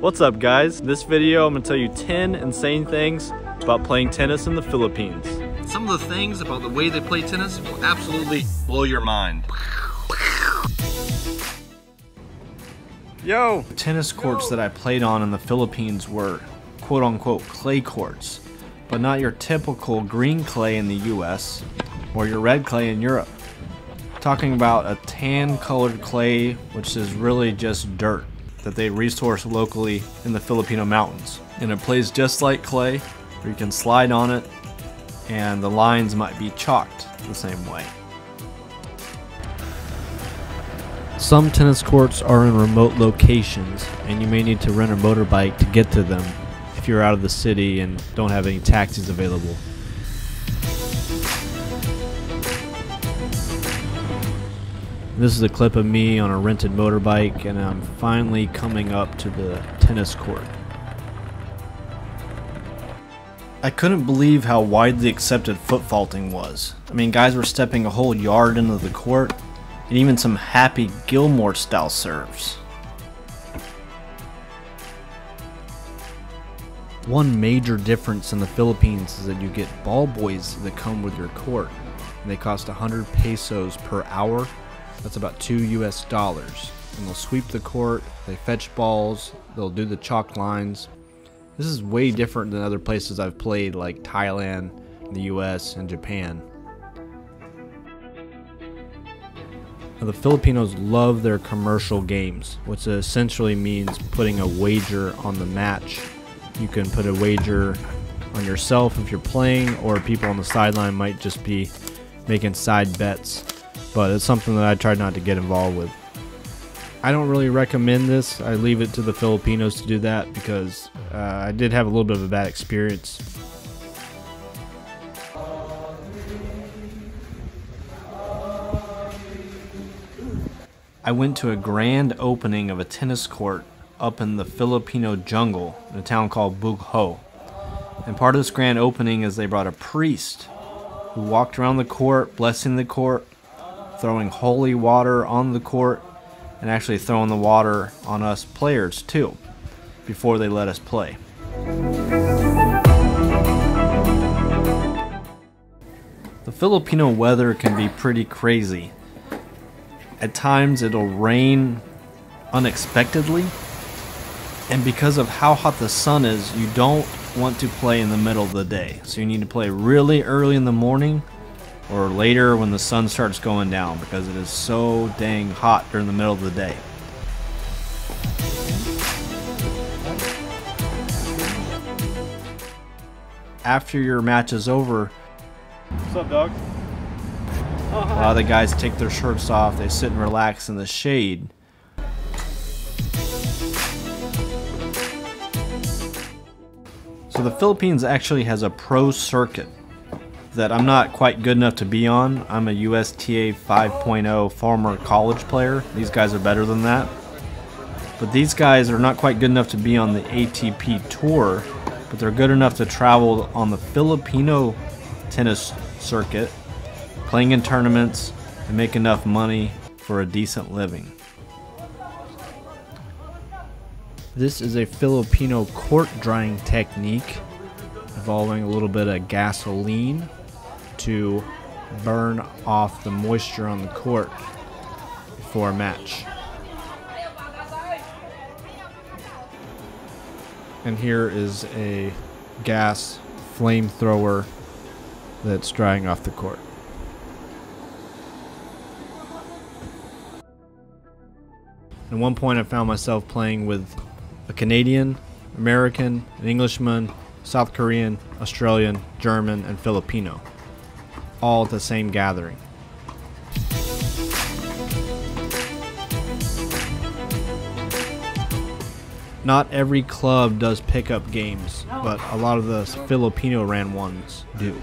What's up guys? In this video I'm going to tell you 10 insane things about playing tennis in the Philippines. Some of the things about the way they play tennis will absolutely blow your mind. Yo! Tennis courts that I played on in the Philippines were quote-unquote clay courts, but not your typical green clay in the US or your red clay in Europe. Talking about a tan colored clay, which is really just dirt that they resource locally in the Filipino mountains. And it plays just like clay, where you can slide on it and the lines might be chalked the same way. Some tennis courts are in remote locations and you may need to rent a motorbike to get to them if you're out of the city and don't have any taxis available. This is a clip of me on a rented motorbike and I'm finally coming up to the tennis court. I couldn't believe how widely accepted foot faulting was. I mean, guys were stepping a whole yard into the court, and even some Happy Gilmore style serves. One major difference in the Philippines is that you get ball boys that come with your court, and they cost 100 pesos per hour. That's about $2 US. And they'll sweep the court, they fetch balls, they'll do the chalk lines. This is way different than other places I've played like Thailand, the US, and Japan. Now, the Filipinos love their commercial games, which essentially means putting a wager on the match. You can put a wager on yourself if you're playing, or people on the sideline might just be making side bets. But it's something that I tried not to get involved with. I don't really recommend this. I leave it to the Filipinos to do that because I did have a little bit of a bad experience. I went to a grand opening of a tennis court up in the Filipino jungle in a town called Bugho. And part of this grand opening is they brought a priest who walked around the court, blessing the court, throwing holy water on the court, and actually throwing the water on us players too, before they let us play. The Filipino weather can be pretty crazy. At times it'll rain unexpectedly, and because of how hot the sun is, you don't want to play in the middle of the day. So you need to play really early in the morning or later when the sun starts going down, because it is so dang hot during the middle of the day. After your match is over, What's up, dog? a lot of the guys take their shirts off, they sit and relax in the shade. So the Philippines actually has a pro circuit that I'm not quite good enough to be on. I'm a USTA 5.0 former college player. These guys are better than that. But these guys are not quite good enough to be on the ATP tour, but they're good enough to travel on the Filipino tennis circuit, playing in tournaments, and make enough money for a decent living. This is a Filipino court drying technique involving a little bit of gasoline to burn off the moisture on the court before a match. And here is a gas flamethrower that's drying off the court. At one point I found myself playing with a Canadian, American, an Englishman, South Korean, Australian, German, and Filipino, all at the same gathering. Not every club does pickup games, but a lot of the Filipino ran ones do.